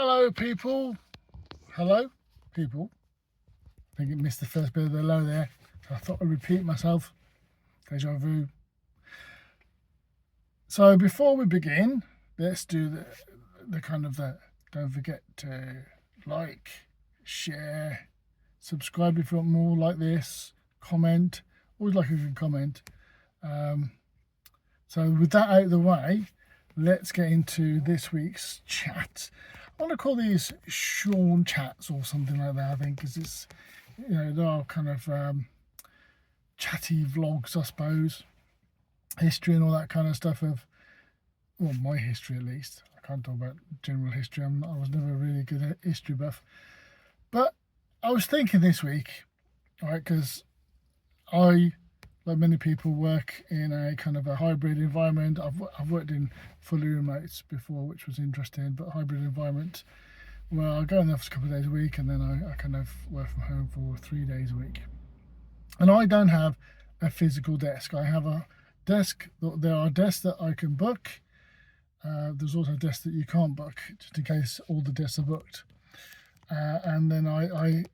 Hello, people. Hello, people. I think it missed the first bit of the hello there, so I thought I'd repeat myself. Deja vu. So before we begin, let's do the kind of the. Don't forget to like, share, subscribe if you want more like this. Comment. Always like if you can comment. So with that out of the way, let's get into this week's chat. I want to call these Sean chats or something like that, I think, because it's, they are kind of chatty vlogs, I suppose. History and all that kind of stuff of, well, my history at least. I can't talk about general history. I was never really good at history buff. But I was thinking this week, right, because I, like many people, work in a kind of a hybrid environment. I've worked in fully remote before, which was interesting, but hybrid environment where I go in the office a couple of days a week and then I kind of work from home for 3 days a week. And I don't have a physical desk. I have a desk. There are desks that I can book. There's also desks that you can't book, just in case all the desks are booked. And then I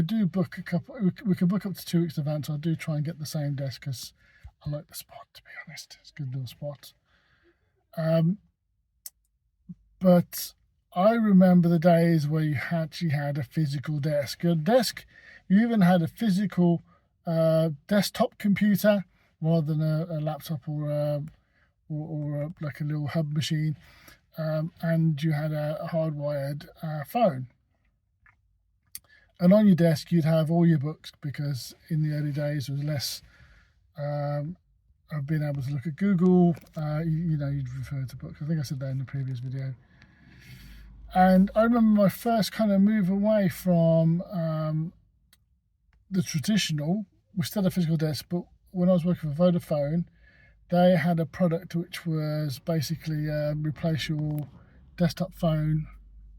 do book a couple. We can book up to 2 weeks in advance. I do try and get the same desk because I like the spot. To be honest, it's a good little spot. But I remember the days where you actually had a physical desk. Your desk, you even had a physical desktop computer rather than a laptop or like a little hub machine, and you had a hardwired phone. And on your desk, you'd have all your books because in the early days, there was less of being able to look at Google. You'd refer to books. I think I said that in the previous video. And I remember my first kind of move away from the traditional. We still had a physical desk, but when I was working for Vodafone, they had a product which was basically replace your desktop phone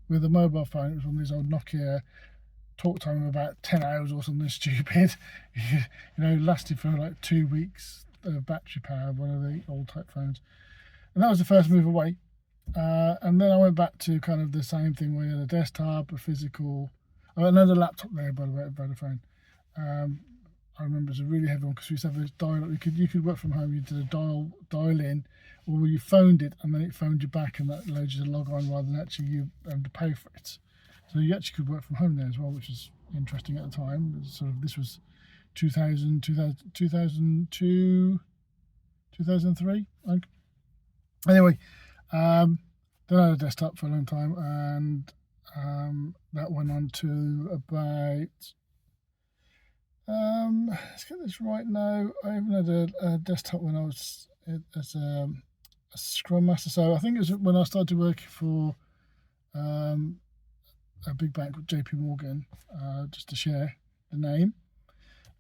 with a mobile phone. It was one of these old Nokia. Talk time of about 10 hours or something stupid. Lasted for like 2 weeks of battery power, one of the old type phones. And that was the first move away. And then I went back to kind of the same thing where you had a desktop, a physical, another laptop there, by the way, at Vodafone. I remember it was a really heavy one because we used to have this dial. You could work from home. You did a dial in, or you phoned it and then it phoned you back, and that allowed you to log on rather than actually you having to pay for it. So you actually could work from home there as well, which was interesting at the time. This was 2000, 2002, 2003. Anyway, then I had a desktop for a long time, and that went on to about. Let's get this right now. I even had a desktop when I was as a Scrum Master. So I think it was when I started working for a big bank with JP Morgan, just to share the name.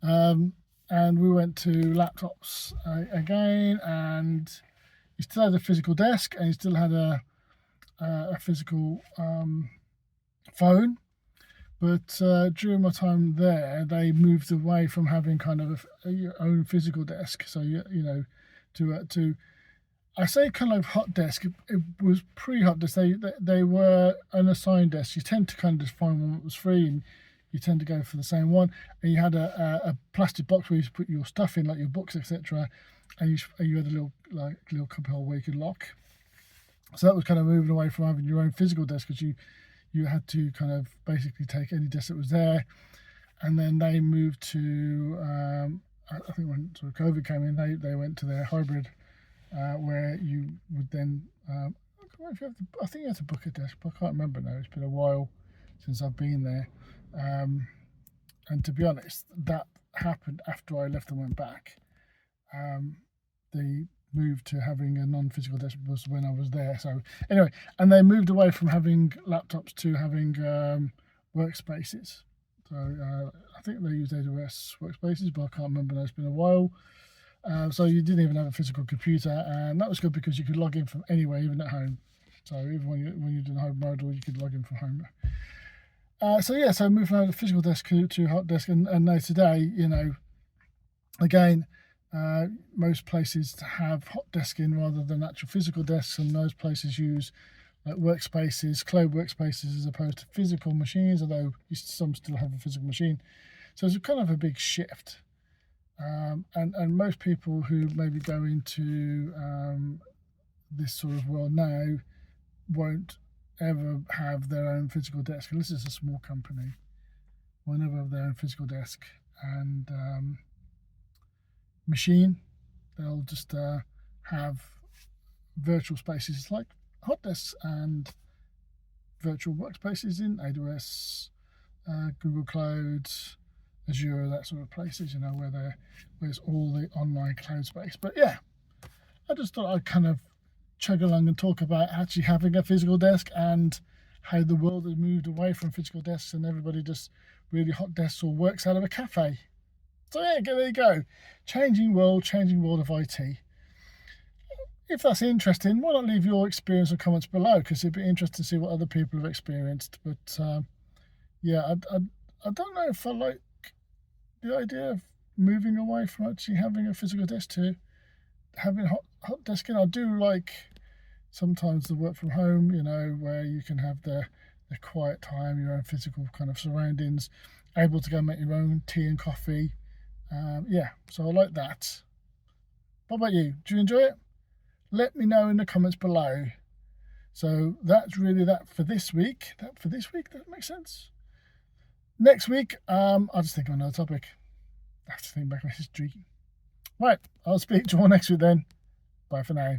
And we went to laptops again, and you still had a physical desk and you still had a physical phone. But during my time there, they moved away from having kind of your own physical desk. So to I say kind of hot desk. It was pre-hot desk. They were an assigned desk. You tend to kind of just find one that was free, and you tend to go for the same one. And you had a plastic box where you put your stuff in, like your books, etc. And you had a little cubby hole where you could lock. So that was kind of moving away from having your own physical desk, because you had to kind of basically take any desk that was there. And then they moved to I think when sort of COVID came in, they went to their hybrid. Where you would then, I think you have to book a desk, but I can't remember now. It's been a while since I've been there. And to be honest, that happened after I left and went back. The move to having a non-physical desk was when I was there. So anyway, and they moved away from having laptops to having workspaces. So I think they used AWS workspaces, but I can't remember now. It's been a while. So you didn't even have a physical computer, and that was good because you could log in from anywhere, even at home. So even when you're doing a home model, you could log in from home. So moving from the physical desk to hot desk, and now today, again, most places have hot desking rather than actual physical desks, and those places use like workspaces, cloud workspaces, as opposed to physical machines, although some still have a physical machine. So it's kind of a big shift. And most people who maybe go into this sort of world now won't ever have their own physical desk, unless it's a small company. Won't ever have their own physical desk and machine. They'll just have virtual spaces like hotdesks and virtual workspaces in AWS, Google Cloud, Azure, that sort of places, you know, where there's all the online cloud space. But yeah, I just thought I'd kind of chug along and talk about actually having a physical desk and how the world has moved away from physical desks and everybody just really hot desks or works out of a cafe. So yeah, there you go. Changing world of IT. If that's interesting, why not leave your experience or comments below, because it'd be interesting to see what other people have experienced. But yeah, I don't know if I like the idea of moving away from actually having a physical desk to having hot desking. I do like sometimes the work from home, you know, where you can have the quiet time, your own physical kind of surroundings, able to go make your own tea and coffee. Yeah, so I like that. What about you? Do you enjoy it? Let me know in the comments below. So that's really that for this week. Does that make sense? Next week, I'll just think of another topic. I have to think back my history. Right, I'll speak to you all next week then. Bye for now.